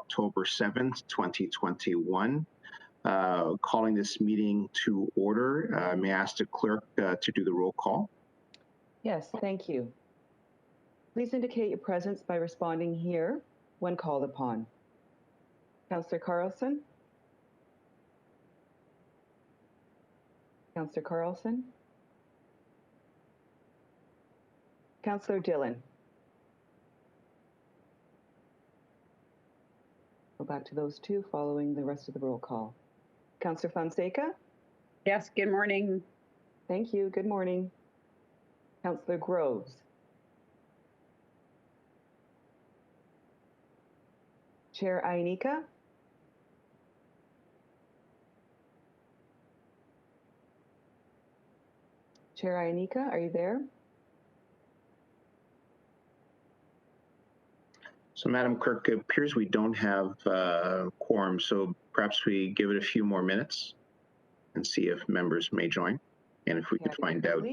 October 7th, 2021. Calling this meeting to order. May I ask the clerk to do the roll call? Yes, thank you. Please indicate your presence by responding here when called upon. Councillor Carlson? Councillor Carlson? Councillor Dillon? Go back to those two following the rest of the roll call. Councillor Fonseca? Yes, good morning. Thank you. Good morning. Councillor Groves? Chair Ionica? Chair Ionica, are you there? So, Madam Clerk, it appears we don't have quorum, so perhaps we give it a few more minutes and see if members may join. And if we could find out.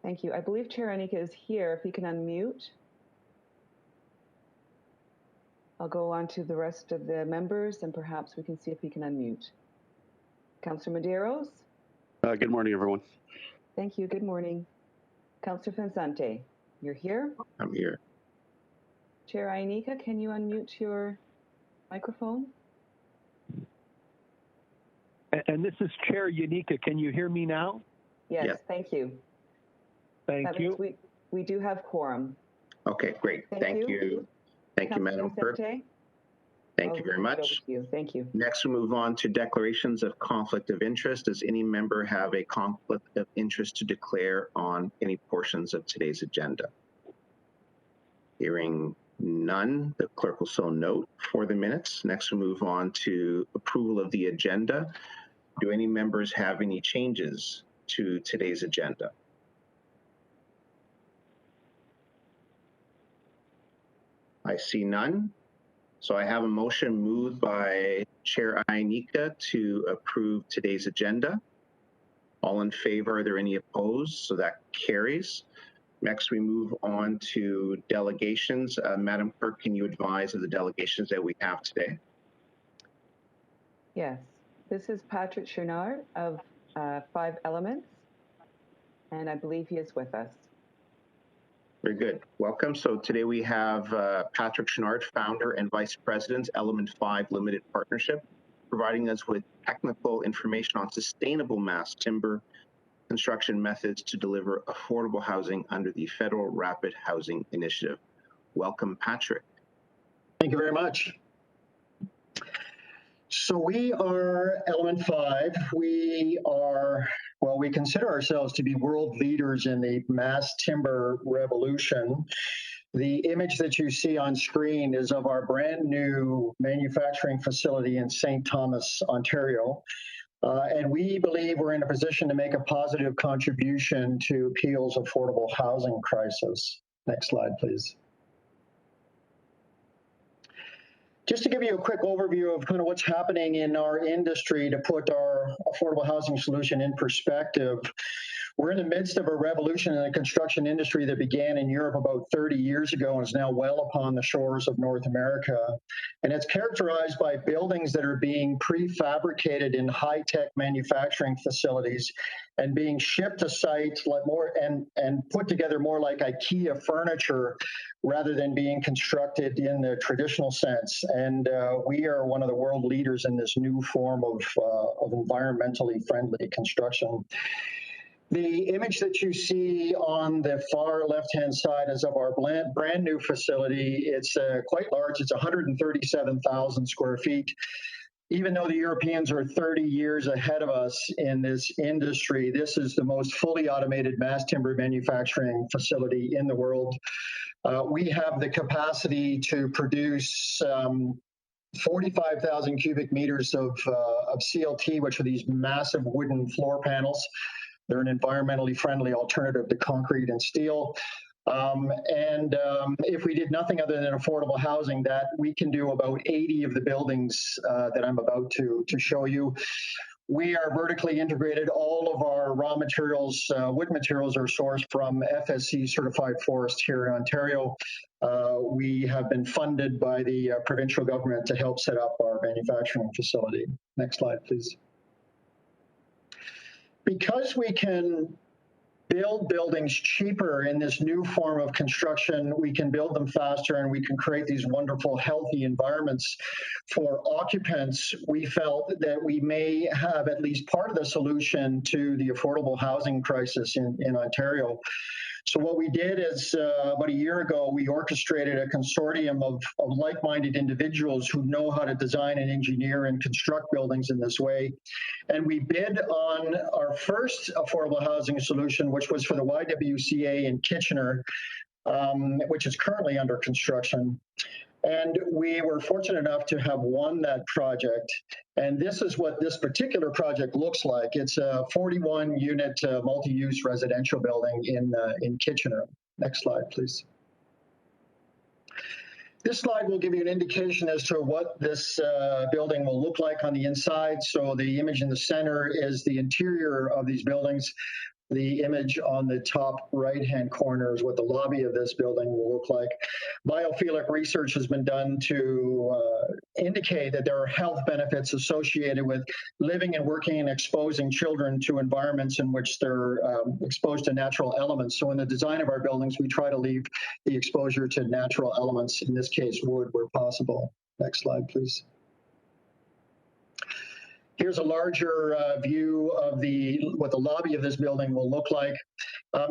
Thank you. I believe Chair Ionica is here. If he can unmute. I'll go on to the rest of the members and perhaps we can see if he can unmute. Councillor Medeiros? Good morning, everyone. Thank you. Good morning. Councillor Vincente, you're here? I'm here. Chair Ionica, can you unmute your microphone? And this is Chair Ionica. Can you hear me now? Yes, thank you. Thank you. We do have quorum. Okay, great. Thank you. Thank you, Madam Clerk. Thank you very much. Thank you. Next, we move on to declarations of conflict of interest. Does any member have a conflict of interest to declare on any portions of today's agenda? Hearing none, the clerk will so note for the minutes. Next, we move on to approval of the agenda. Do any members have any changes to today's agenda? I see none. So I have a motion moved by Chair Ionica to approve today's agenda. All in favor? Are there any opposed? So that carries. Next, we move on to delegations. Madam Clerk, can you advise of the delegations that we have today? Yes, this is Patrick Chouinard of 5 Elements, and I believe he is with us. Very good. Welcome. So today we have Patrick Chouinard, founder and vice president, Element 5 Limited Partnership, providing us with technical information on sustainable mass timber construction methods to deliver affordable housing under the Federal Rapid Housing Initiative. Welcome, Patrick. Thank you very much. So we are Element 5. We consider ourselves to be world leaders in the mass timber revolution. The image that you see on screen is of our brand new manufacturing facility in St. Thomas, Ontario. And we believe we're in a position to make a positive contribution to Peel's affordable housing crisis. Next slide, please. Just to give you a quick overview of kind of what's happening in our industry to put our affordable housing solution in perspective, we're in the midst of a revolution in the construction industry that began in Europe about 30 years ago and is now well upon the shores of North America. And it's characterized by buildings that are being prefabricated in high-tech manufacturing facilities and being shipped to sites like and put together more like IKEA furniture rather than being constructed in the traditional sense. And we are one of the world leaders in this new form of environmentally friendly construction. The image that you see on the far left-hand side is of our brand new facility. It's quite large. It's 137,000 square feet. Even though the Europeans are 30 years ahead of us in this industry, this is the most fully automated mass timber manufacturing facility in the world. We have the capacity to produce 45,000 cubic meters of CLT, which are these massive wooden floor panels. They're an environmentally friendly alternative to concrete and steel. If we did nothing other than affordable housing, that we can do about 80 of the buildings that I'm about to show you. We are vertically integrated. All of our raw materials, wood materials, are sourced from FSC certified forest here in Ontario. We have been funded by the provincial government to help set up our manufacturing facility. Next slide, please. Because we can build buildings cheaper in this new form of construction, we can build them faster and we can create these wonderful, healthy environments for occupants. We felt that we may have at least part of the solution to the affordable housing crisis in Ontario. So what we did is about a year ago, we orchestrated a consortium of like-minded individuals who know how to design and engineer and construct buildings in this way. And we bid on our first affordable housing solution, which was for the YWCA in Kitchener, which is currently under construction. And we were fortunate enough to have won that project. And this is what this particular project looks like. It's a 41-unit multi-use residential building in Kitchener. Next slide, please. This slide will give you an indication as to what this building will look like on the inside. So the image in the center is the interior of these buildings. The image on the top right-hand corner is what the lobby of this building will look like. Biophilic research has been done to indicate that there are health benefits associated with living and working and exposing children to environments in which they're exposed to natural elements. So in the design of our buildings, we try to leave the exposure to natural elements, in this case, wood, where possible. Next slide, please. Here's a larger view of what the lobby of this building will look like.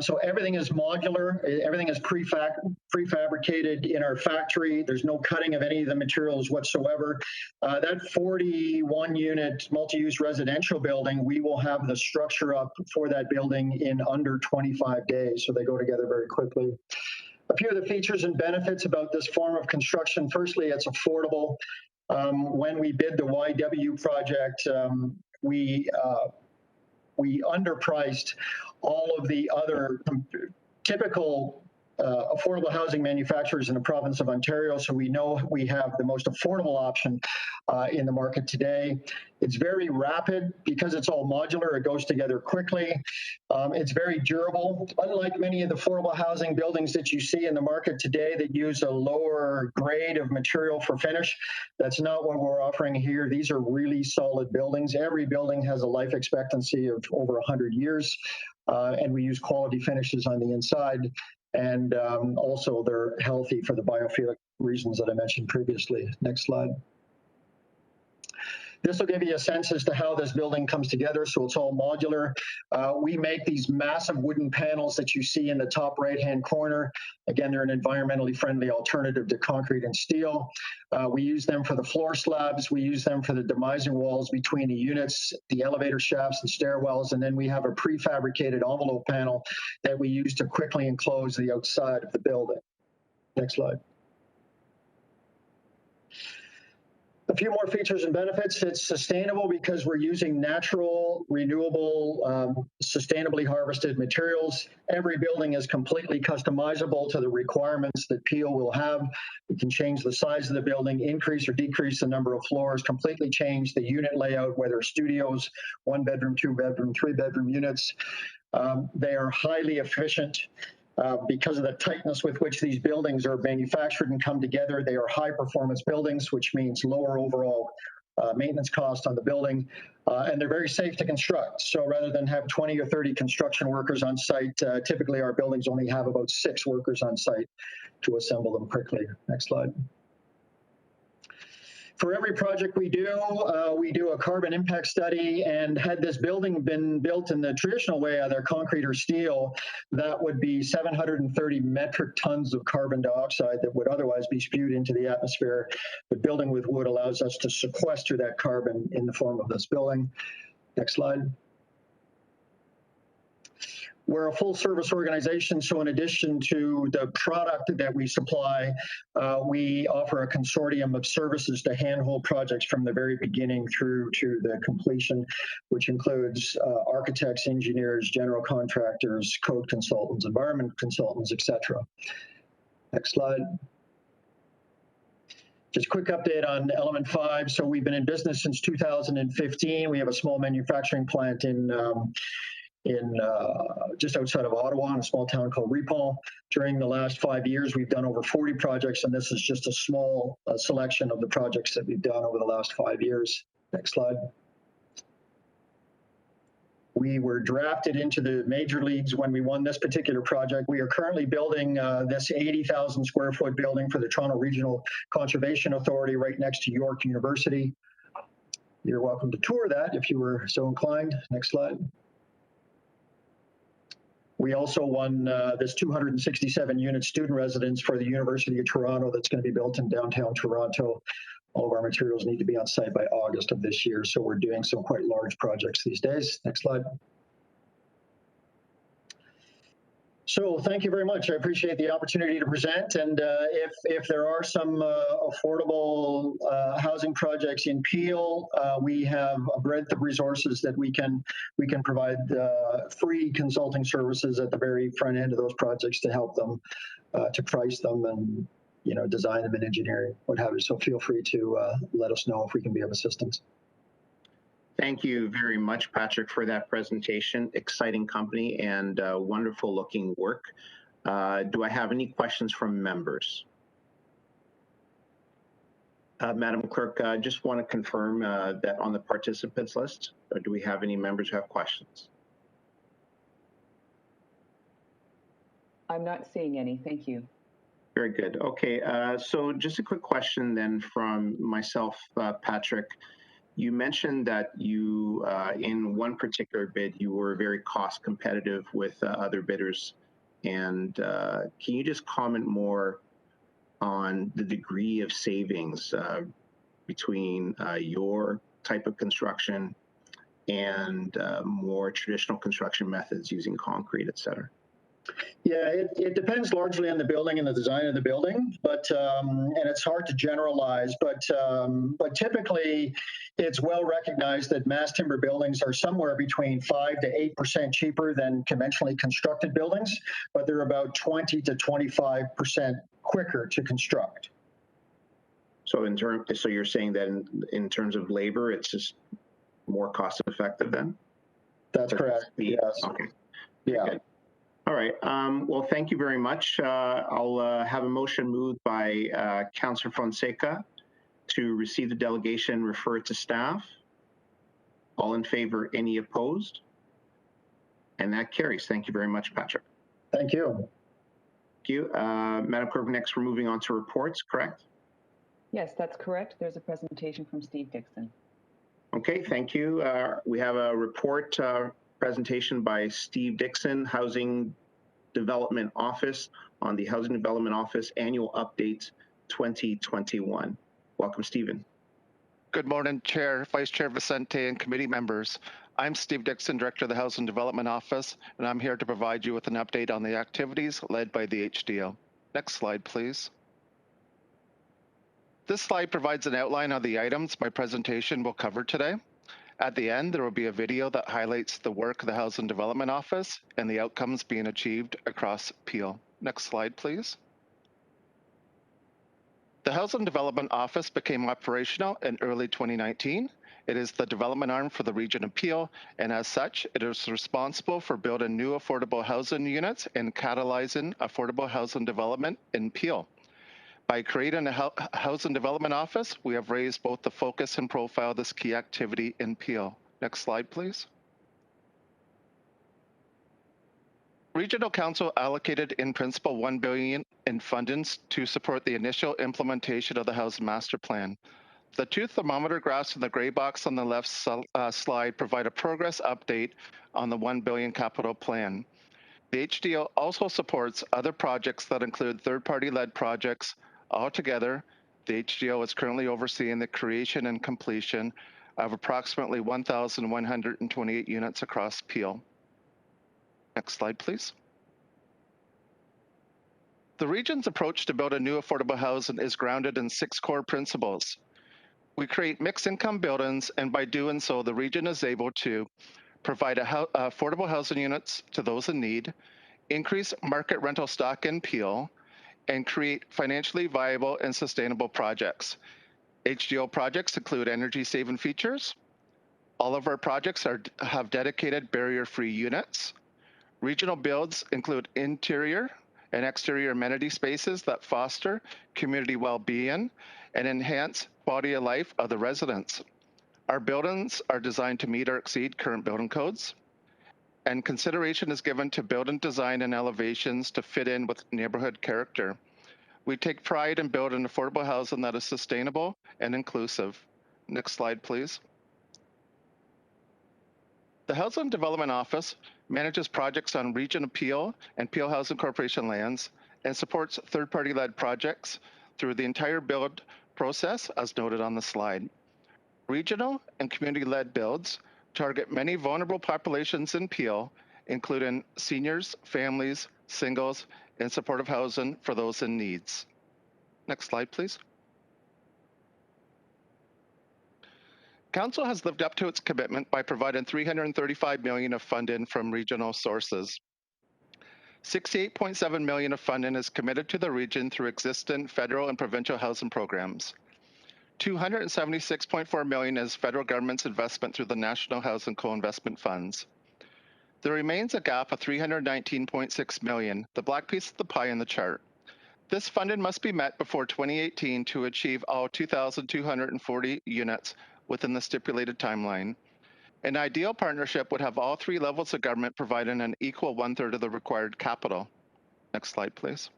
So everything is modular. Everything is prefabricated in our factory. There's no cutting of any of the materials whatsoever. That 41-unit multi-use residential building, we will have the structure up for that building in under 25 days. So they go together very quickly. A few of the features and benefits about this form of construction. Firstly, it's affordable. When we bid the YW project, we underpriced all of the other typical affordable housing manufacturers in the province of Ontario, so we know we have the most affordable option in the market today. It's very rapid because it's all modular. It goes together quickly. It's very durable. Unlike many of the affordable housing buildings that you see in the market today that use a lower grade of material for finish, that's not what we're offering here. These are really solid buildings. Every building has a life expectancy of over 100 years, and we use quality finishes on the inside. And also they're healthy for the biophilic reasons that I mentioned previously. Next slide. This will give you a sense as to how this building comes together. So it's all modular. We make these massive wooden panels that you see in the top right-hand corner. Again, they're an environmentally friendly alternative to concrete and steel. We use them for the floor slabs. We use them for the demising walls between the units, the elevator shafts and stairwells. And then we have a prefabricated envelope panel that we use to quickly enclose the outside of the building. Next slide. A few more features and benefits. It's sustainable because we're using natural, renewable, sustainably harvested materials. Every building is completely customizable to the requirements that Peel will have. We can change the size of the building, increase or decrease the number of floors, completely change the unit layout, whether studios, 1-bedroom, 2-bedroom, 3-bedroom units. They are highly efficient. Because of the tightness with which these buildings are manufactured and come together, they are high-performance buildings, which means lower overall maintenance cost on the building, and they're very safe to construct. So rather than have 20 or 30 construction workers on site, typically our buildings only have about 6 workers on site to assemble them quickly. Next slide. For every project we do a carbon impact study, and had this building been built in the traditional way, either concrete or steel, that would be 730 metric tons of carbon dioxide that would otherwise be spewed into the atmosphere. But building with wood allows us to sequester that carbon in the form of this building. Next slide. We're a full service organization, so in addition to the product that we supply, we offer a consortium of services to handhold projects from the very beginning through to the completion, which includes architects, engineers, general contractors, code consultants, environment consultants, etc. Next slide. Just a quick update on Element 5. So we've been in business since 2015. We have a small manufacturing plant in just outside of Ottawa in a small town called Repal. During the last 5 years, we've done over 40 projects, and this is just a small selection of the projects that we've done over the last 5 years. Next slide. We were drafted into the major leagues when we won this particular project. We are currently building this 80,000 square foot building for the Toronto Regional Conservation Authority right next to York University. You're welcome to tour that if you were so inclined. Next slide. We also won this 267 unit student residence for the University of Toronto that's going to be built in downtown Toronto. All of our materials need to be on site by August of this year, so we're doing some quite large projects these days. Next slide. So thank you very much. I appreciate the opportunity to present. And if there are some affordable housing projects in Peel, we have a breadth of resources that we can provide free consulting services at the very front end of those projects to help them to price them and design them and engineering, what have you. So feel free to let us know if we can be of assistance. Thank you very much, Patrick, for that presentation. Exciting company and wonderful looking work. Do I have any questions from members? Madam Clerk, I just want to confirm that on the participants list, or do we have any members who have questions? I'm not seeing any. Thank you. Very good. Okay, so just a quick question then from myself, Patrick. You mentioned that you, in one particular bid, you were very cost competitive with other bidders. And can you just comment more on the degree of savings between your type of construction and more traditional construction methods using concrete, et cetera? Yeah, it depends largely on the building and the design of the building, but and it's hard to generalize. But typically, it's well recognized that mass timber buildings are somewhere between 5 to 8% cheaper than conventionally constructed buildings, but they're about 20 to 25% quicker to construct. So so you're saying that in terms of labor, it's just more cost effective then? That's correct. Yes. Okay. Yeah. Good. All right. Well, thank you very much. I'll have a motion moved by Councillor Fonseca to receive the delegation, refer it to staff. All in favor, any opposed? And that carries. Thank you very much, Patrick. Thank you. Thank you. Madam Clerk, next we're moving on to reports, correct? Yes, that's correct. There's a presentation from Steve Dixon. Okay, thank you. We have a report presentation by Steve Dixon, Housing Development Office, on the Housing Development Office Annual Update 2021. Welcome, Stephen. Good morning, Chair, Vice Chair Vicente, and committee members. I'm Steve Dixon, Director of the Housing Development Office, and I'm here to provide you with an update on the activities led by the HDO. Next slide, please. This slide provides an outline of the items my presentation will cover today. At the end, there will be a video that highlights the work of the Housing Development Office and the outcomes being achieved across Peel. Next slide, please. The Housing Development Office became operational in early 2019. It is the development arm for the region of Peel, and as such, it is responsible for building new affordable housing units and catalyzing affordable housing development in Peel. By creating a Housing Development Office, we have raised both the focus and profile of this key activity in Peel. Next slide, please. Regional Council allocated in principle $1 billion in fundings to support the initial implementation of the Housing Master Plan. The two thermometer graphs in the gray box on the left slide provide a progress update on the $1 billion capital plan. The HDO also supports other projects that include third-party led projects. Altogether, the HDO is currently overseeing the creation and completion of approximately 1,128 units across Peel. Next slide, please. The region's approach to build a new affordable housing is grounded in 6 core principles. We create mixed income buildings, and by doing so, the region is able to provide affordable housing units to those in need, increase market rental stock in Peel, and create financially viable and sustainable projects. HDO projects include energy-saving features. All of our projects have dedicated barrier-free units. Regional builds include interior and exterior amenity spaces that foster community well-being and enhance quality of life of the residents. Our buildings are designed to meet or exceed current building codes, and consideration is given to building design and elevations to fit in with neighborhood character. We take pride in building affordable housing that is sustainable and inclusive. Next slide, please. The Housing Development Office manages projects on Region Peel and Peel Housing Corporation lands and supports third-party led projects through the entire build process as noted on the slide. Regional and community-led builds target many vulnerable populations in Peel, including seniors, families, singles, and supportive housing for those in needs. Next slide, please. Council has lived up to its commitment by providing $335 million of funding from regional sources. $68.7 million of funding is committed to the region through existing federal and provincial housing programs. $276.4 million is federal government's investment through the National Housing Co-Investment Funds. There remains a gap of $319.6 million, the black piece of the pie in the chart. This funding must be met before 2018 to achieve all 2,240 units within the stipulated timeline. An ideal partnership would have all three levels of government providing an equal 1/3 of the required capital. Next slide, please.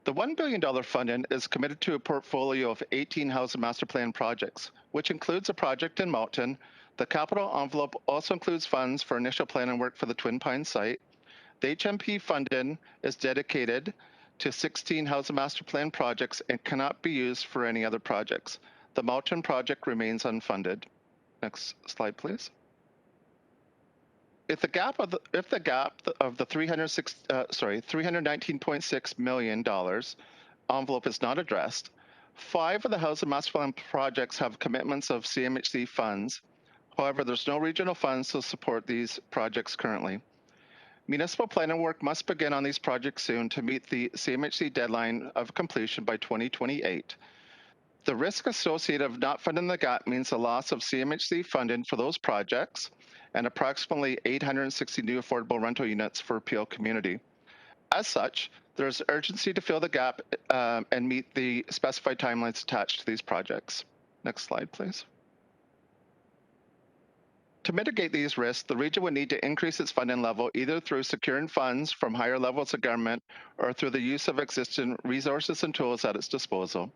The $1 billion funding is committed to a portfolio of 18 housing master plan projects, which includes a project in Malton. The capital envelope also includes funds for initial planning work for the Twin Pines site. The HMP funding is dedicated to 16 housing master plan projects and cannot be used for any other projects. The Malton project remains unfunded. Next slide, please. If the gap of the $319.6 million envelope is not addressed, 5 of the housing master plan projects have commitments of CMHC funds. However, there's no regional funds to support these projects currently. Municipal planning work must begin on these projects soon to meet the CMHC deadline of completion by 2028. The risk associated of not funding the gap means the loss of CMHC funding for those projects and approximately 860 new affordable rental units for Peel community. As such, there is urgency to fill the gap and meet the specified timelines attached to these projects. Next slide, please. To mitigate these risks, the region would need to increase its funding level either through securing funds from higher levels of government or through the use of existing resources and tools at its disposal.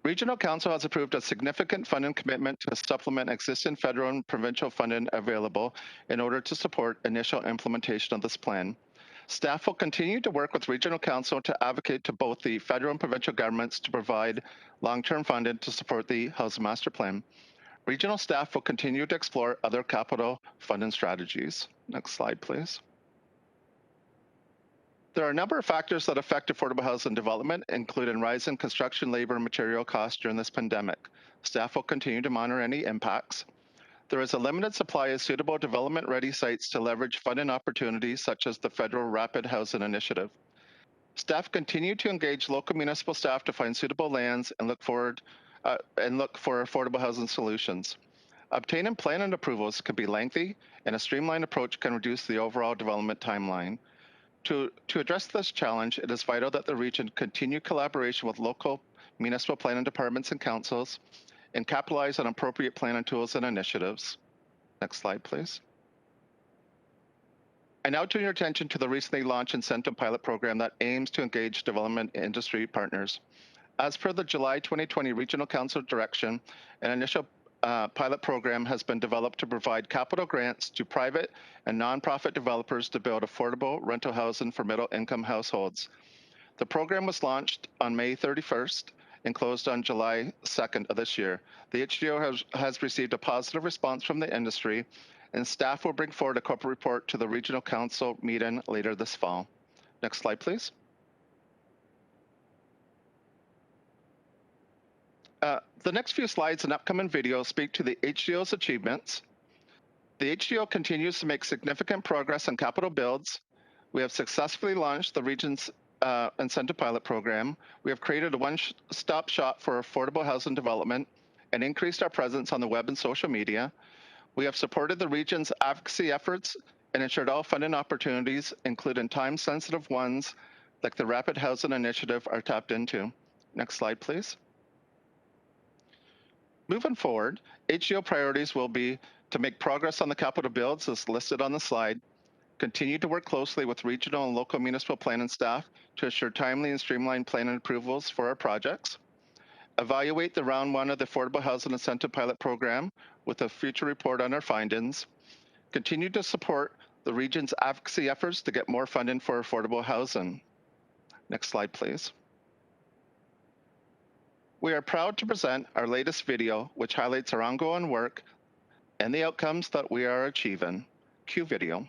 Regional Council has approved a significant funding commitment to supplement existing federal and provincial funding available in order to support initial implementation of this plan. Staff will continue to work with Regional Council to advocate to both the federal and provincial governments to provide long-term funding to support the Housing Master Plan. Regional staff will continue to explore other capital funding strategies. Next slide, please. There are a number of factors that affect affordable housing development, including rising construction, labor, and material costs during this pandemic. Staff will continue to monitor any impacts. There is a limited supply of suitable development-ready sites to leverage funding opportunities such as the Federal Rapid Housing Initiative. Staff continue to engage local municipal staff to find suitable lands and look for affordable housing solutions. Obtaining planning approvals can be lengthy, and a streamlined approach can reduce the overall development timeline. To address this challenge, it is vital that the region continue collaboration with local municipal planning departments and councils and capitalize on appropriate planning tools and initiatives. Next slide, please. I now turn your attention to the recently launched incentive pilot program that aims to engage development industry partners. As per the July 2020 Regional Council direction, an initial pilot program has been developed to provide capital grants to private and nonprofit developers to build affordable rental housing for middle-income households. The program was launched on May 31st and closed on July 2nd of this year. The HDO has received a positive response from the industry, and staff will bring forward a corporate report to the Regional Council meeting later this fall. Next slide, please. The next few slides and upcoming videos speak to the HDO's achievements. The HDO continues to make significant progress on capital builds. We have successfully launched the region's incentive pilot program. We have created a one-stop shop for affordable housing development and increased our presence on the web and social media. We have supported the region's advocacy efforts and ensured all funding opportunities, including time-sensitive ones like the Rapid Housing Initiative, are tapped into. Next slide, please. Moving forward, HDO priorities will be to make progress on the capital builds as listed on the slide, continue to work closely with regional and local municipal planning staff to ensure timely and streamlined planning approvals for our projects, evaluate the round one of the Affordable Housing Incentive Pilot Program with a future report on our findings, continue to support the region's advocacy efforts to get more funding for affordable housing. Next slide, please. We are proud to present our latest video, which highlights our ongoing work and the outcomes that we are achieving. Cue video.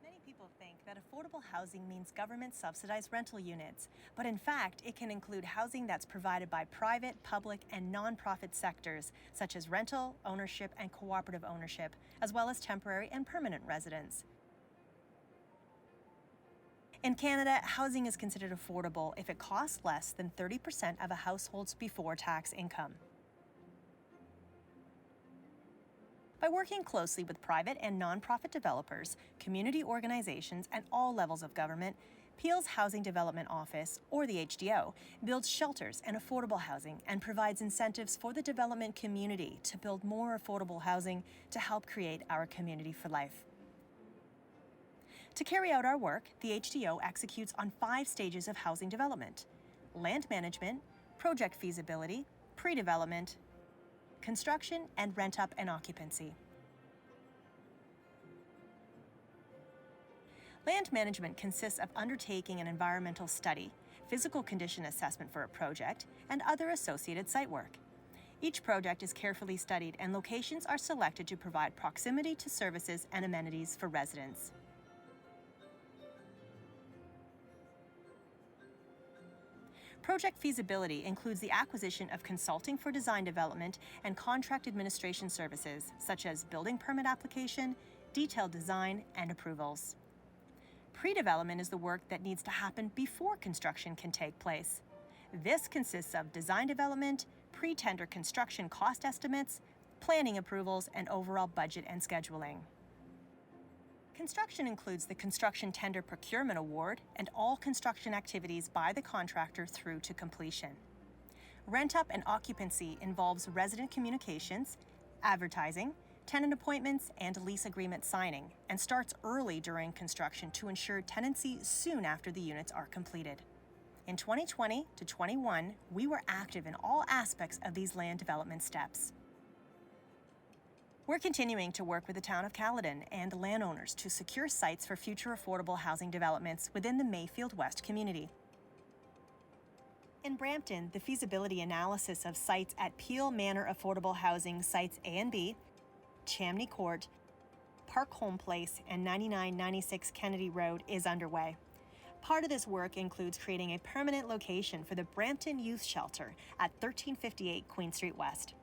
Many people think that affordable housing means government-subsidized rental units, but in fact, it can include housing that's provided by private, public, and nonprofit sectors, such as rental, ownership, and cooperative ownership, as well as temporary and permanent residents. In Canada, housing is considered affordable if it costs less than 30% of a household's before-tax income. By working closely with private and nonprofit developers, community organizations, and all levels of government, Peel's Housing Development Office, or the HDO, builds shelters and affordable housing and provides incentives for the development community to build more affordable housing to help create our community for life. To carry out our work, the HDO executes on 5 stages of housing development: land management, project feasibility, pre-development, construction, and rent-up and occupancy. Land management consists of undertaking an environmental study, physical condition assessment for a project, and other associated site work. Each project is carefully studied and locations are selected to provide proximity to services and amenities for residents. Project feasibility includes the acquisition of consulting for design development and contract administration services, such as building permit application, detailed design, and approvals. Pre-development is the work that needs to happen before construction can take place. This consists of design development, pre-tender construction cost estimates, planning approvals, and overall budget and scheduling. Construction includes the construction tender procurement award and all construction activities by the contractor through to completion. Rent-up and occupancy involves resident communications, advertising, tenant appointments, and lease agreement signing, and starts early during construction to ensure tenancy soon after the units are completed. In 2020 to 21, we were active in all aspects of these land development steps. We're continuing to work with the town of Caledon and landowners to secure sites for future affordable housing developments within the Mayfield West community. In Brampton, the feasibility analysis of sites at Peel Manor Affordable Housing Sites A and B, Chamney Court, Park Home Place, and 9996 Kennedy Road is underway. Part of this work includes creating a permanent location for the Brampton Youth Shelter at 1358 Queen Street West.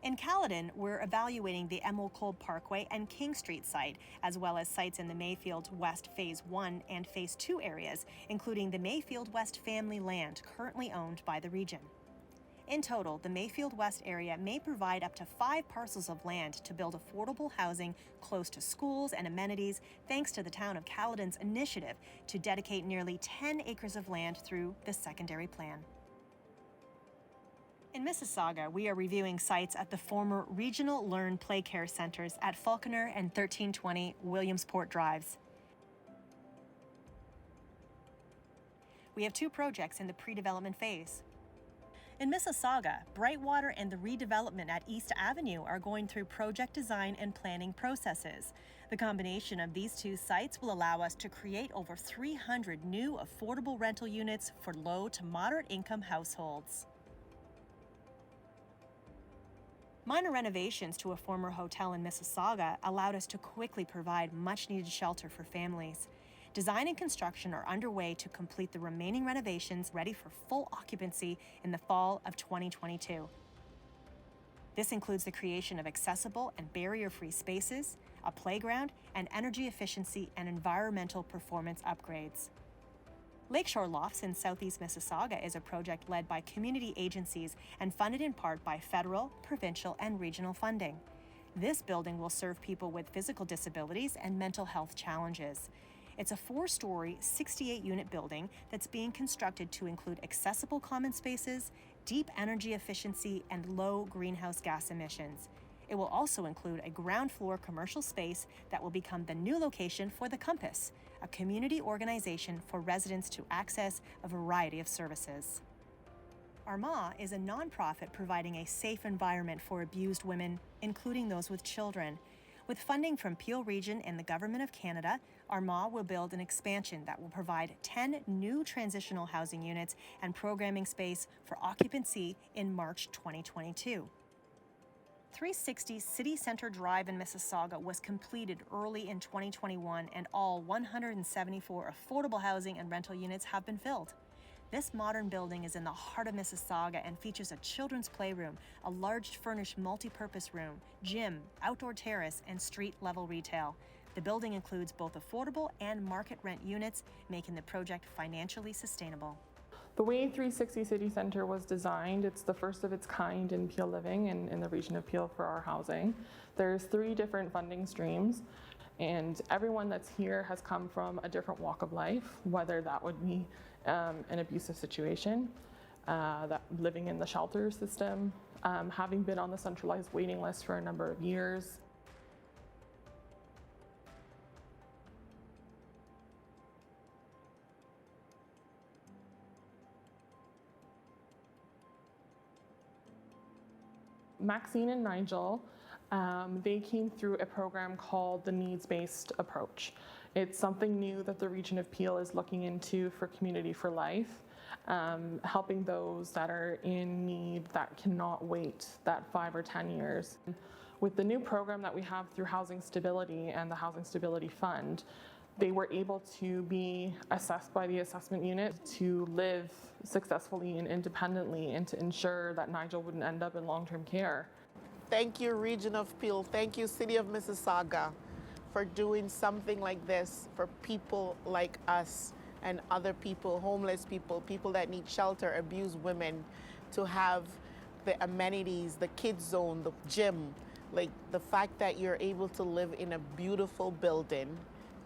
In Caledon, we're evaluating the Emerald Cove Parkway and King Street site, as well as sites in the Mayfield West Phase 1 and Phase 2 areas, including the Mayfield West family land currently owned by the region. In total, the Mayfield West area may provide up to 5 parcels of land to build affordable housing close to schools and amenities, thanks to the town of Caledon's initiative to dedicate nearly 10 acres of land through the secondary plan. In Mississauga, we are reviewing sites at the former Regional Learn Play Care Centers at Falconer and 1320 Williamsport Drives. We have 2 projects in the pre-development phase. In Mississauga, Brightwater and the redevelopment at East Avenue are going through project design and planning processes. The combination of these 2 sites will allow us to create over 300 new affordable rental units for low to moderate income households. Minor renovations to a former hotel in Mississauga allowed us to quickly provide much-needed shelter for families. Design and construction are underway to complete the remaining renovations ready for full occupancy in the fall of 2022. This includes the creation of accessible and barrier-free spaces, a playground, and energy efficiency and environmental performance upgrades. Lakeshore Lofts in southeast Mississauga is a project led by community agencies and funded in part by federal, provincial, and regional funding. This building will serve people with physical disabilities and mental health challenges. It's a 4-story, 68-unit building that's being constructed to include accessible common spaces, deep energy efficiency, and low greenhouse gas emissions. It will also include a ground floor commercial space that will become the new location for the Compass, a community organization for residents to access a variety of services. Armagh is a nonprofit providing a safe environment for abused women, including those with children. With funding from Peel Region and the Government of Canada, Armagh will build an expansion that will provide 10 new transitional housing units and programming space for occupancy in March 2022. 360 City Centre Drive in Mississauga was completed early in 2021, and all 174 affordable housing and rental units have been filled. This modern building is in the heart of Mississauga and features a children's playroom, a large furnished multi-purpose room, gym, outdoor terrace, and street-level retail. The building includes both affordable and market rent units, making the project financially sustainable. The way 360 City Centre was designed, it's the first of its kind in Peel Living and in the region of Peel for our housing. There's 3 different funding streams, and everyone that's here has come from a different walk of life, whether that would be an abusive situation, that living in the shelter system, having been on the centralized waiting list for a number of years. Maxine and Nigel, they came through a program called the Needs-Based Approach. It's something new that the region of Peel is looking into for Community for Life, helping those that are in need that cannot wait that 5 or 10 years. With the new program that we have through Housing Stability and the Housing Stability Fund, they were able to be assessed by the assessment unit to live successfully and independently, and to ensure that Nigel wouldn't end up in long-term care. Thank you, Region of Peel. Thank you, City of Mississauga, for doing something like this for people like us and other people, homeless people, people that need shelter, abused women, to have the amenities, the kids zone, the gym, like the fact that you're able to live in a beautiful building.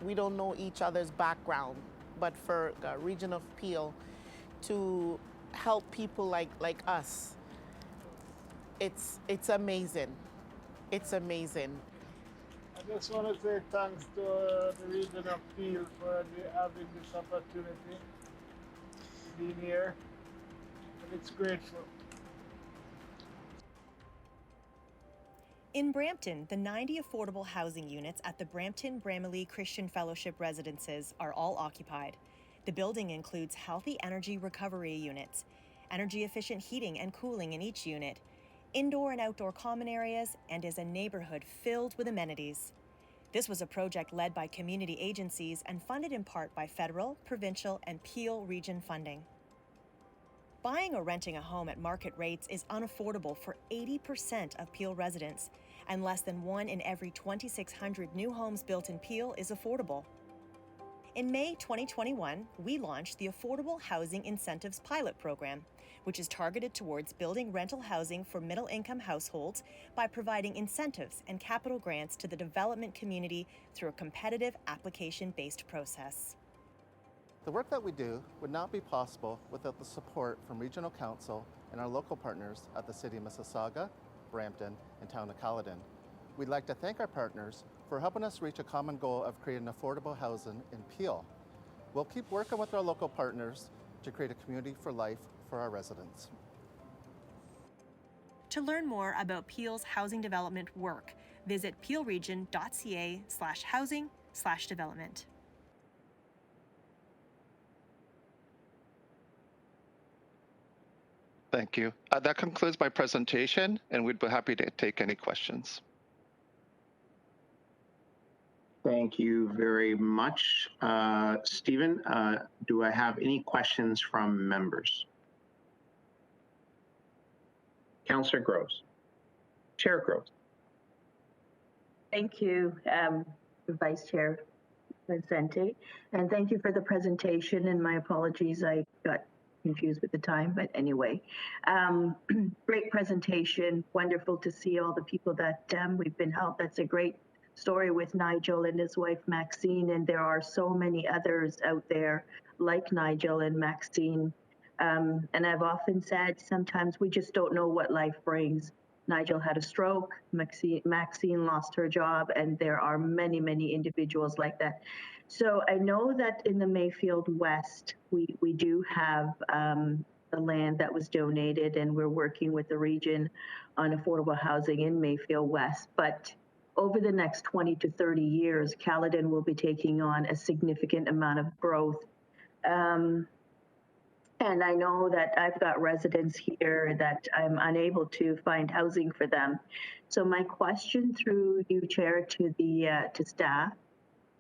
We don't know each other's background, but for Region of Peel to help people like us, it's amazing. It's amazing. I just want to say thanks to the Region of Peel for having this opportunity, being here, and it's grateful. In Brampton, the 90 affordable housing units at the Brampton Bramalea Christian Fellowship residences are all occupied. The building includes healthy energy recovery units, energy-efficient heating and cooling in each unit, indoor and outdoor common areas, and is a neighborhood filled with amenities. This was a project led by community agencies and funded in part by federal, provincial, and Peel Region funding. Buying or renting a home at market rates is unaffordable for 80% of Peel residents, and less than 1 in every 2,600 new homes built in Peel is affordable. In May 2021, we launched the Affordable Housing Incentives Pilot Program, which is targeted towards building rental housing for middle-income households by providing incentives and capital grants to the development community through a competitive application-based process. The work that we do would not be possible without the support from Regional Council and our local partners at the City of Mississauga, Brampton, and Town of Caledon. We'd like to thank our partners for helping us reach a common goal of creating affordable housing in Peel. We'll keep working with our local partners to create a community for life for our residents. To learn more about Peel's housing development work, visit peelregion.ca/housing/development. Thank you. That concludes my presentation, and we'd be happy to take any questions. Thank you very much. Stephen, do I have any questions from members? Councillor Groves. Chair Groves. Thank you, Vice Chair Vicente, and thank you for the presentation, and my apologies, I got confused with the time, but anyway. Great presentation, wonderful to see all the people that we've been helped. That's a great story with Nigel and his wife Maxine, and there are so many others out there like Nigel and Maxine. And I've often said sometimes we just don't know what life brings. Nigel had a stroke, Maxine lost her job, and there are many, many individuals like that. So I know that in the Mayfield West, we do have the land that was donated, and we're working with the region on affordable housing in Mayfield West. But over the next 20 to 30 years, Caledon will be taking on a significant amount of growth. And I know that I've got residents here that I'm unable to find housing for them. So my question through you, Chair, to the to staff,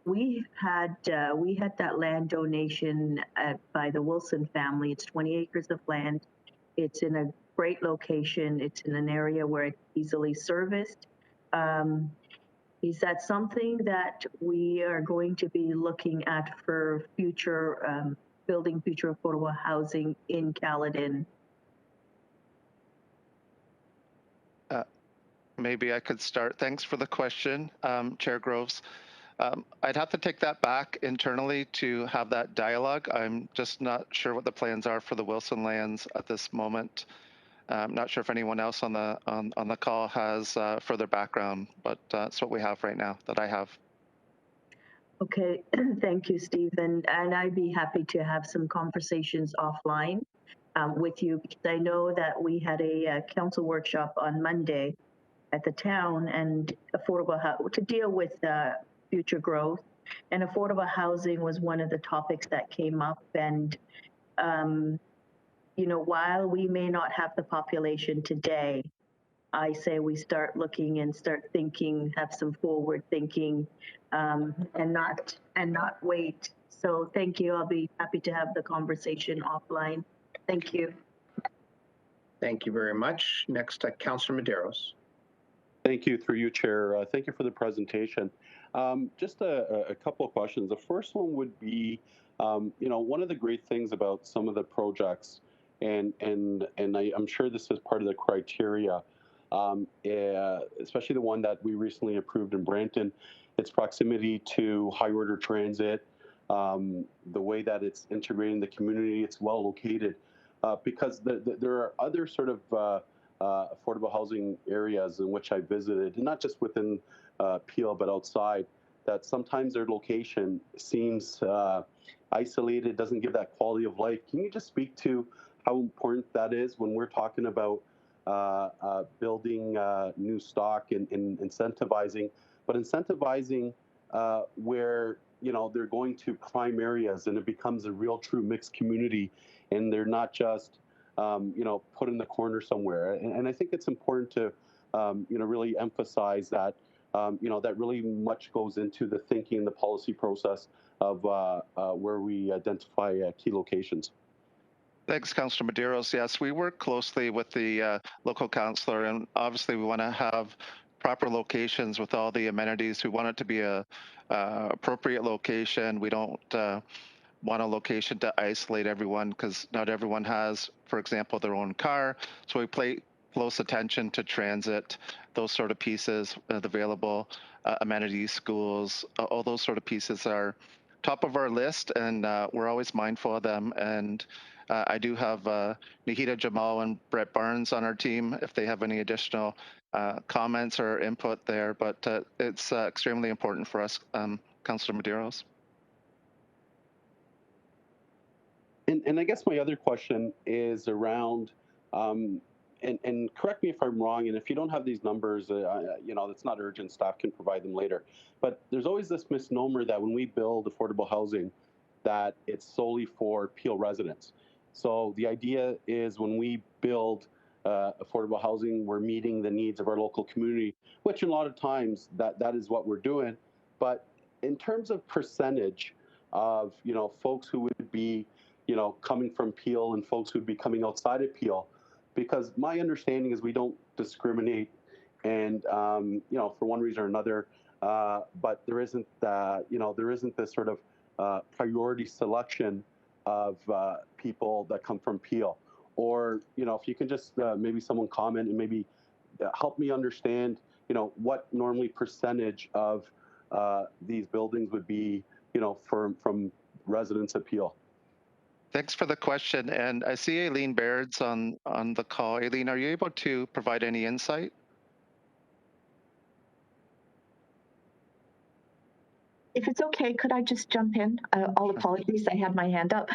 we had that land donation by the Wilson family. It's 20 acres of land. It's in a great location. It's in an area where it's easily serviced. Is that something that we are going to be looking at for future building future affordable housing in Caledon? Maybe I could start. Thanks for the question, Chair Groves. I'd have to take that back internally to have that dialogue. I'm just not sure what the plans are for the Wilson lands at this moment. I'm not sure if anyone else on the call has further background, but that's what we have right now that I have. Okay, thank you, Stephen. And I'd be happy to have some conversations offline with you, because I know that we had a council workshop on Monday at the town and to deal with future growth. And affordable housing was one of the topics that came up. And, you know, while we may not have the population today, I say we start looking and start thinking, have some forward thinking, and not wait. So thank you. I'll be happy to have the conversation offline. Thank you. Thank you very much. Next, Councillor Medeiros. Thank you, through you, Chair. Thank you for the presentation. Just a couple of questions. The first one would be, you know, one of the great things about some of the projects, and I'm sure this is part of the criteria, especially the one that we recently approved in Brampton, its proximity to high order transit, the way that it's integrating the community, it's well located, because there are other sort of affordable housing areas in which I visited, not just within Peel, but outside, that sometimes their location seems isolated, doesn't give that quality of life. Can you just speak to how important that is when we're talking about building new stock and incentivizing, but incentivizing where, you know, they're going to prime areas and it becomes a real true mixed community, and they're not just you know, put in the corner somewhere. And I think it's important to, you know, really emphasize that, you know, that really much goes into the thinking, the policy process of where we identify key locations. Thanks, Councillor Medeiros. Yes, we work closely with the local councillor, and obviously we want to have proper locations with all the amenities. We want it to be a appropriate location. We don't want a location to isolate everyone, because not everyone has, for example, their own car. So we pay close attention to transit, those sort of pieces, available amenities, schools, all those sort of pieces are top of our list, and we're always mindful of them. And I do have Nahida Jamal and Brett Barnes on our team if they have any additional comments or input there, but it's extremely important for us, Councillor Medeiros. And I guess my other question is around, and correct me if I'm wrong, and if you don't have these numbers, you know, it's not urgent, staff can provide them later. But there's always this misnomer that when we build affordable housing, that it's solely for Peel residents. So the idea is when we build affordable housing, we're meeting the needs of our local community, which a lot of times that is what we're doing. But in terms of percentage of, you know, folks who would be, you know, coming from Peel and folks who'd be coming outside of Peel, because my understanding is we don't discriminate and for one reason or another, but there isn't there isn't this sort of priority selection of people that come from Peel. Or if you can just maybe someone comment and maybe help me understand what normally percentage of these buildings would be from residents of Peel. Thanks for the question. And I see Aileen Baird's on the call. Aileen, are you able to provide any insight? If it's okay, could I just jump in? All apologies, I had my hand up.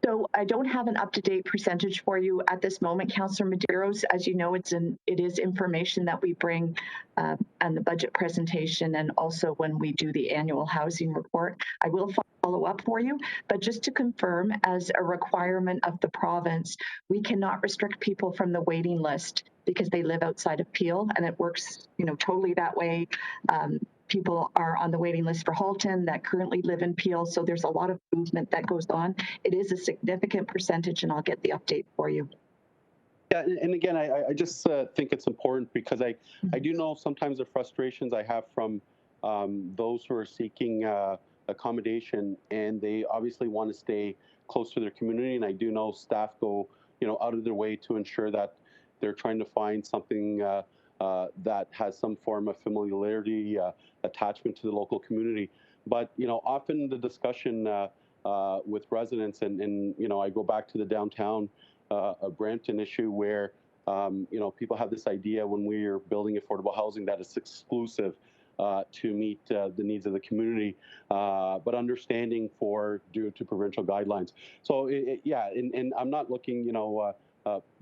So I don't have an up-to-date percentage for you at this moment, Councillor Medeiros. As you know, it is information that we bring and the budget presentation, and also when we do the annual housing report. I will follow up for you, but just to confirm, as a requirement of the province, we cannot restrict people from the waiting list because they live outside of Peel, and it works, totally that way. People are on the waiting list for Halton that currently live in Peel, so there's a lot of movement that goes on. It is a significant percentage, and I'll get the update for you. Yeah, and again, I just think it's important because I do know sometimes the frustrations I have from those who are seeking accommodation, and they obviously want to stay close to their community. And I do know staff go out of their way to ensure that they're trying to find something that has some form of familiarity, attachment to the local community. But often the discussion with residents, and I go back to the downtown Brampton issue where people have this idea when we are building affordable housing that it's exclusive to meet the needs of the community, but understanding due to provincial guidelines. So yeah, and I'm not looking,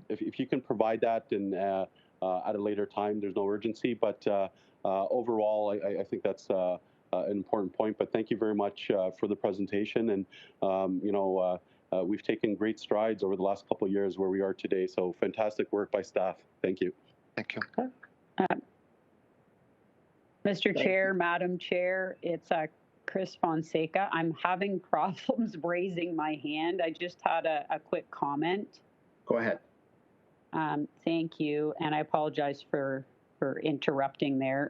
if you can provide that and at a later time, there's no urgency, but overall, I think that's an important point. But thank you very much for the presentation, and we've taken great strides over the last couple of years where we are today. So fantastic work by staff. Thank you. Thank you. Mr. Chair, Madam Chair, it's Chris Fonseca. I'm having problems raising my hand. I just had a quick comment. Go ahead. Thank you, and I apologize for interrupting there.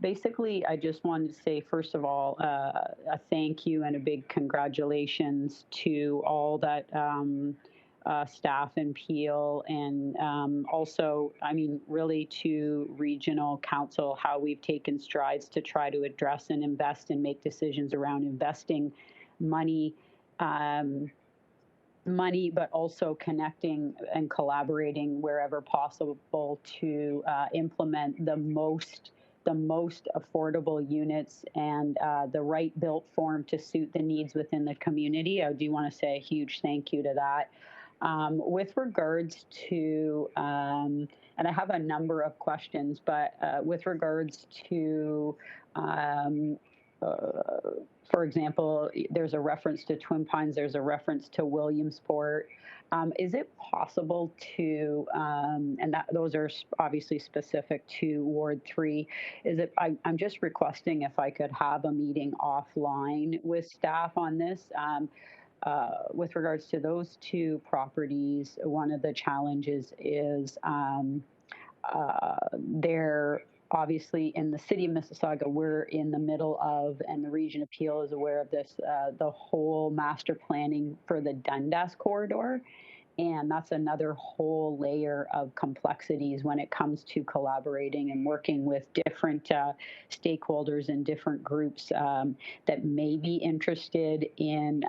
Basically, I just wanted to say, first of all, a thank you and a big congratulations to all that staff in Peel, and also, really to Regional Council, how we've taken strides to try to address and invest and make decisions around investing money, but also connecting and collaborating wherever possible to implement the most affordable units and the right built form to suit the needs within the community. I do want to say a huge thank you to that. With regards to, and I have a number of questions, but with regards to, for example, there's a reference to Twin Pines, there's a reference to Williamsport. Is it possible to, and those are obviously specific to Ward 3, I'm just requesting if I could have a meeting offline with staff on this. With regards to those two properties, one of the challenges is they're obviously in the city of Mississauga, we're in the middle of, and the Region of Peel is aware of this, the whole master planning for the Dundas corridor. And that's another whole layer of complexities when it comes to collaborating and working with different stakeholders and different groups that may be interested in,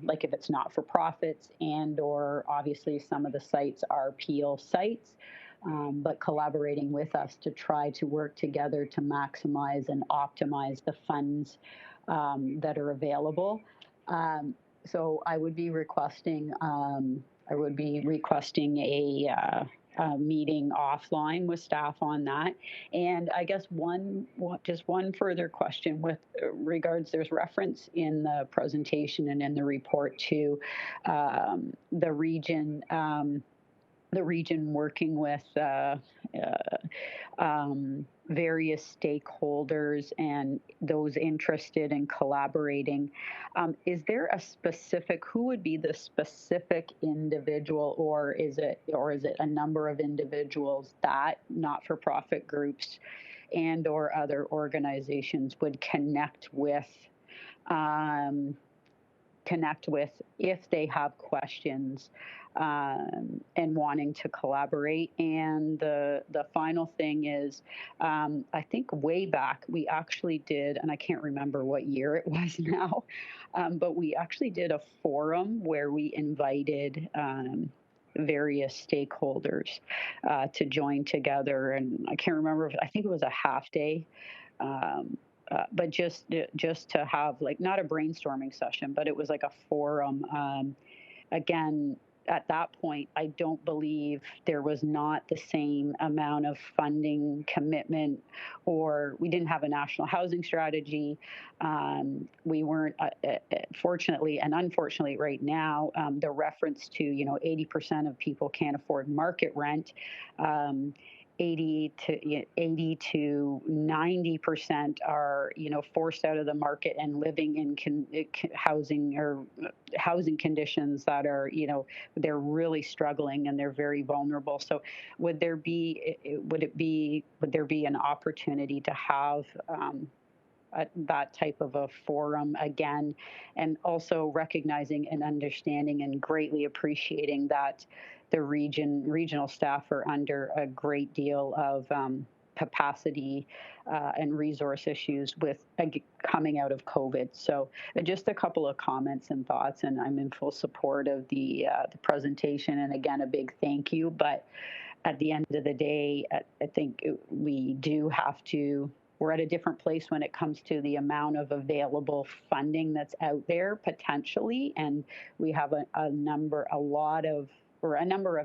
like if it's not for profits, and or obviously some of the sites are Peel sites, but collaborating with us to try to work together to maximize and optimize the funds that are available. So I would be requesting a meeting offline with staff on that. And I guess just one further question with regards, there's reference in the presentation and in the report to the region working with various stakeholders and those interested in collaborating. Is there a specific, who would be the specific individual, or is it a number of individuals that not-for-profit groups and or other organizations would connect with if they have questions and wanting to collaborate? And the final thing is, I think way back we actually did, and I can't remember what year it was now, but we actually did a forum where we invited various stakeholders to join together, and I can't remember, I think it was a half day. But just to have, like, not a brainstorming session, but it was like a forum. Again, at that point, I don't believe there was not the same amount of funding commitment, or we didn't have a national housing strategy. We weren't, fortunately and unfortunately right now, the reference to, 80% of people can't afford market rent. 80 to 90% are, forced out of the market and living in housing conditions that are, they're really struggling and they're very vulnerable. So would there be an opportunity to have that type of a forum again, and also recognizing and understanding and greatly appreciating that the regional staff are under a great deal of capacity and resource issues with coming out of COVID. So just a couple of comments and thoughts, and I'm in full support of the presentation. And again, a big thank you. But at the end of the day, I think we do have to, we're at a different place when it comes to the amount of available funding that's out there potentially. And we have a number of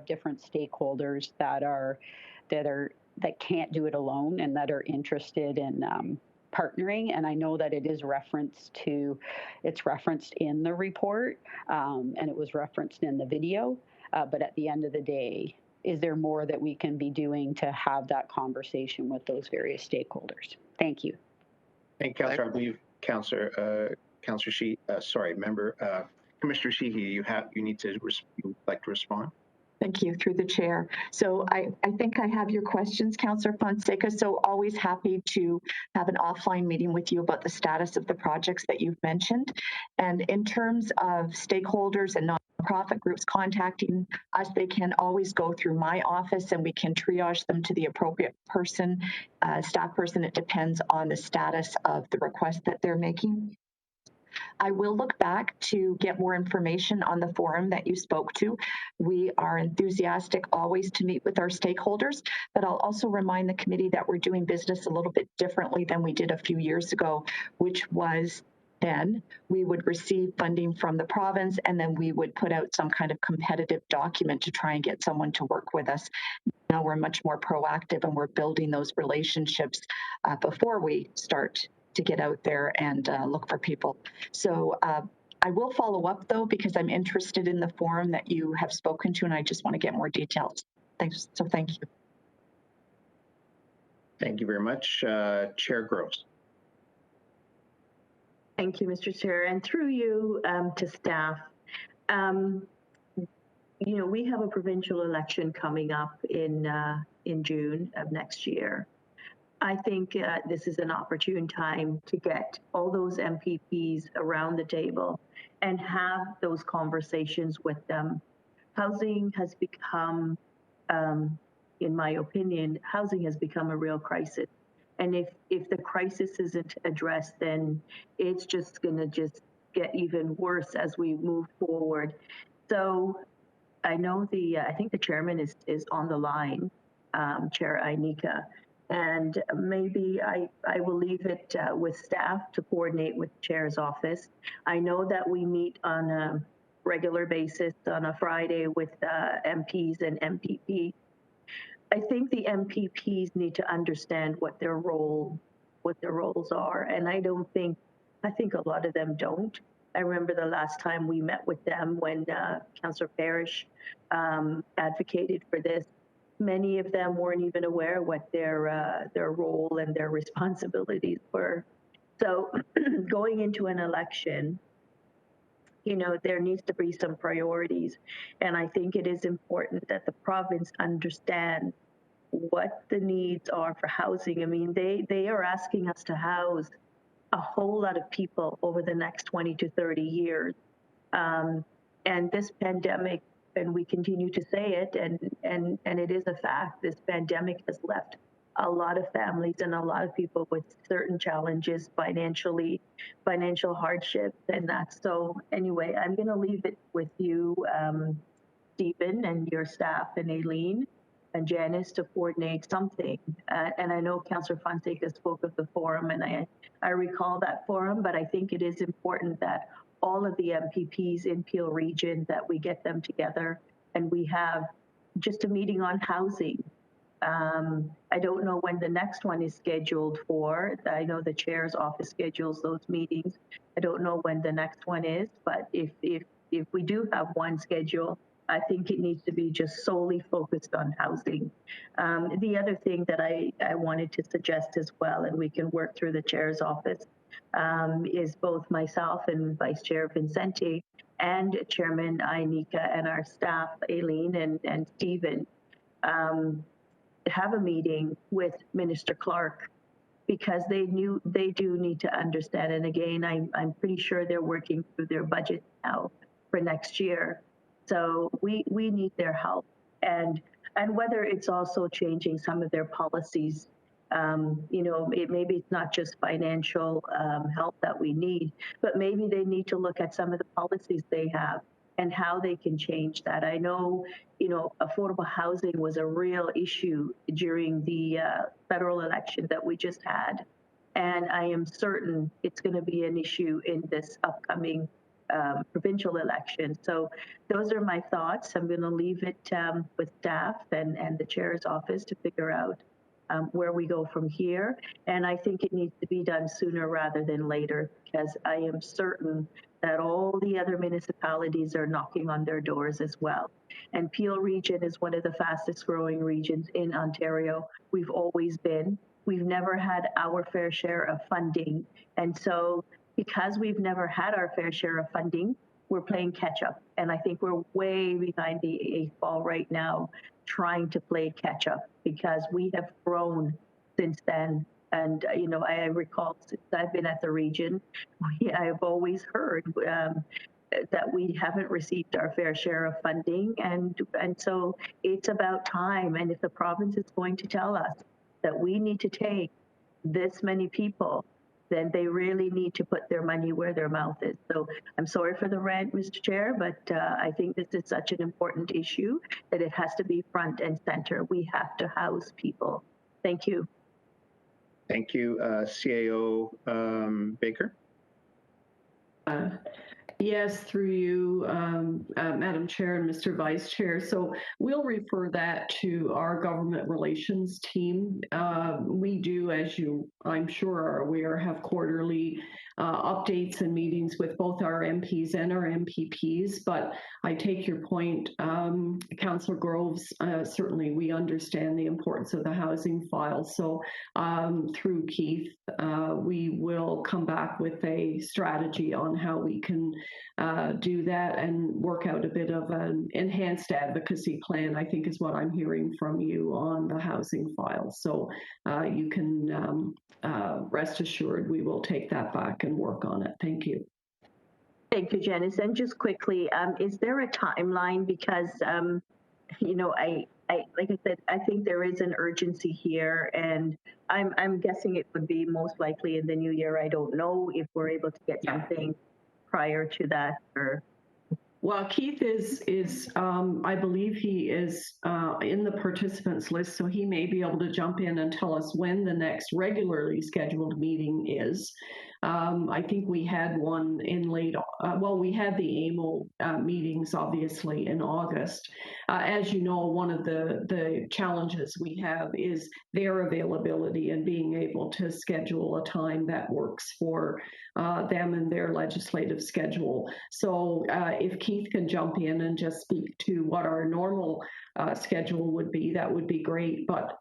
different stakeholders that can't do it alone and that are interested in partnering. And I know that it's referenced in the report, and it was referenced in the video. But at the end of the day, is there more that we can be doing to have that conversation with those various stakeholders? Thank you. Thank you, Councillor. I believe Commissioner Sheehy, you'd like to respond? Thank you, through the chair. So I think I have your questions, Councillor Fonseca, so always happy to have an offline meeting with you about the status of the projects that you've mentioned. And in terms of stakeholders and nonprofit groups contacting us, they can always go through my office and we can triage them to the appropriate person, staff person. It depends on the status of the request that they're making. I will look back to get more information on the forum that you spoke to. We are enthusiastic always to meet with our stakeholders, but I'll also remind the committee that we're doing business a little bit differently than we did a few years ago, which was then we would receive funding from the province and then we would put out some kind of competitive document to try and get someone to work with us. Now we're much more proactive and we're building those relationships before we start to get out there and look for people. So I will follow up though, because I'm interested in the forum that you have spoken to and I just want to get more details. Thanks. So thank you. Thank you very much. Chair Gross. Thank you, Mr. Chair. And through you to staff, we have a provincial election coming up in June of next year. I think this is an opportune time to get all those MPPs around the table and have those conversations with them. Housing has become, in my opinion, housing has become a real crisis. And if the crisis isn't addressed, then it's just going to get even worse as we move forward. So I know I think the chairman is on the line, Chair Ainika. And maybe I will leave it with staff to coordinate with the chair's office. I know that we meet on a regular basis on a Friday with MPs and MPP. I think the MPPs need to understand what their roles are, and I think a lot of them don't. I remember the last time we met with them when Councillor Parrish advocated for this. many of them weren't even aware what their role and their responsibilities were. So going into an election, there needs to be some priorities. And I think it is important that the province understand what the needs are for housing. I mean, they are asking us to house a whole lot of people over the next 20 to 30 years. And this pandemic, and we continue to say it, and it is a fact, this pandemic has left a lot of families and a lot of people with certain challenges financially, financial hardships, and that. So anyway, I'm going to leave it with you, Stephen, and your staff, and Aileen and Janice to coordinate something. And I know Councillor Fonseca spoke of the forum, and I recall that forum, but I think it is important that all of the MPPs in Peel Region, that we get them together and we have just a meeting on housing. I don't know when the next one is scheduled for. I know the chair's office schedules those meetings. I don't know when the next one is, but if we do have one scheduled, I think it needs to be just solely focused on housing. The other thing that I wanted to suggest as well, and we can work through the chair's office, is both myself and Vice Chair Vincente and Chairman Ainika and our staff, Aileen and Stephen, have a meeting with Minister Clark, because they do need to understand. And again, I'm pretty sure they're working through their budget now for next year. So we need their help, and whether it's also changing some of their policies. Maybe it's not just financial help that we need, but maybe they need to look at some of the policies they have and how they can change that. I know, affordable housing was a real issue during the federal election that we just had. And I am certain it's going to be an issue in this upcoming provincial election. So those are my thoughts. I'm going to leave it with staff and the chair's office to figure out where we go from here. And I think it needs to be done sooner rather than later, because I am certain that all the other municipalities are knocking on their doors as well. And Peel Region is one of the fastest growing regions in Ontario. We've always been. We've never had our fair share of funding. And so because we've never had our fair share of funding, we're playing catch up. And I think we're way behind the eighth ball right now, trying to play catch up, because we have grown since then. And, I recall since I've been at the region, I've always heard that we haven't received our fair share of funding. And so it's about time. And if the province is going to tell us that we need to take this many people, then they really need to put their money where their mouth is. So I'm sorry for the rant, Mr. Chair, but I think this is such an important issue that it has to be front and center. We have to house people. Thank you. Thank you, CAO Baker. Yes, through you, Madam Chair and Mr. Vice Chair. So we'll refer that to our government relations team. We do, as you, I'm sure, are aware, have quarterly updates and meetings with both our MPs and our MPPs. But I take your point, Councillor Groves. Certainly, we understand the importance of the housing file. So through Keith, we will come back with a strategy on how we can do that and work out a bit of an enhanced advocacy plan, I think is what I'm hearing from you on the housing file. So you can rest assured we will take that back and work on it. Thank you. Thank you, Janice. And just quickly, is there a timeline? Because, like I said, I think there is an urgency here, and I'm guessing it would be most likely in the new year. I don't know if we're able to get something prior to that, or. Well, Keith is I believe he is in the participants list, so he may be able to jump in and tell us when the next regularly scheduled meeting is. I think we had one in late, well, we had the AMO meetings, obviously, in August. As you know, one of the challenges we have is their availability and being able to schedule a time that works for them and their legislative schedule. So if Keith can jump in and just speak to what our normal schedule would be, that would be great. But,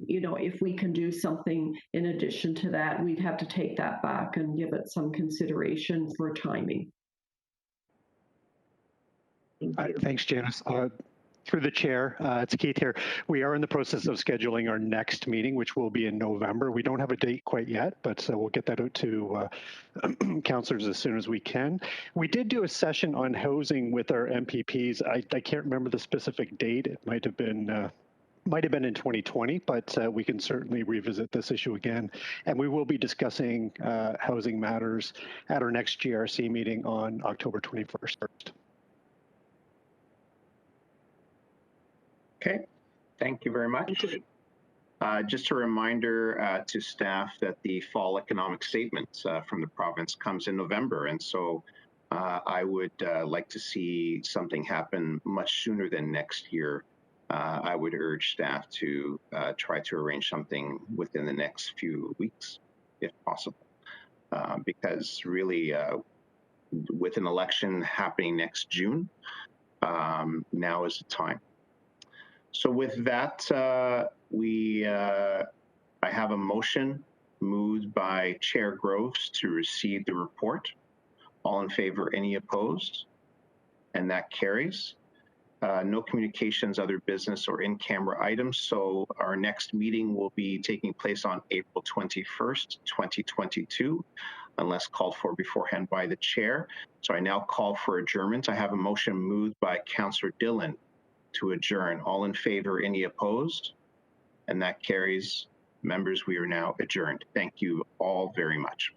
you know, if we can do something in addition to that, we'd have to take that back and give it some consideration for timing. Thanks, Janice. Through the chair, it's Keith here. We are in the process of scheduling our next meeting, which will be in November. We don't have a date quite yet, but we'll get that out to councillors as soon as we can. We did do a session on housing with our MPPs. I can't remember the specific date. It might have been in 2020, but we can certainly revisit this issue again. And we will be discussing housing matters at our next GRC meeting on October 21st. Okay, thank you very much. Just a reminder to staff that the fall economic statement from the province comes in November. And so I would like to see something happen much sooner than next year. I would urge staff to try to arrange something within the next few weeks, if possible, because really with an election happening next June, now is the time. So with that, I have a motion moved by Chair Groves to receive the report. All in favor, any opposed? And that carries. No communications, other business, or in-camera items. So our next meeting will be taking place on April 21st, 2022, unless called for beforehand by the chair. So I now call for adjournment. I have a motion moved by Councillor Dillon to adjourn. All in favor, any opposed? And that carries. Members, we are now adjourned. Thank you all very much.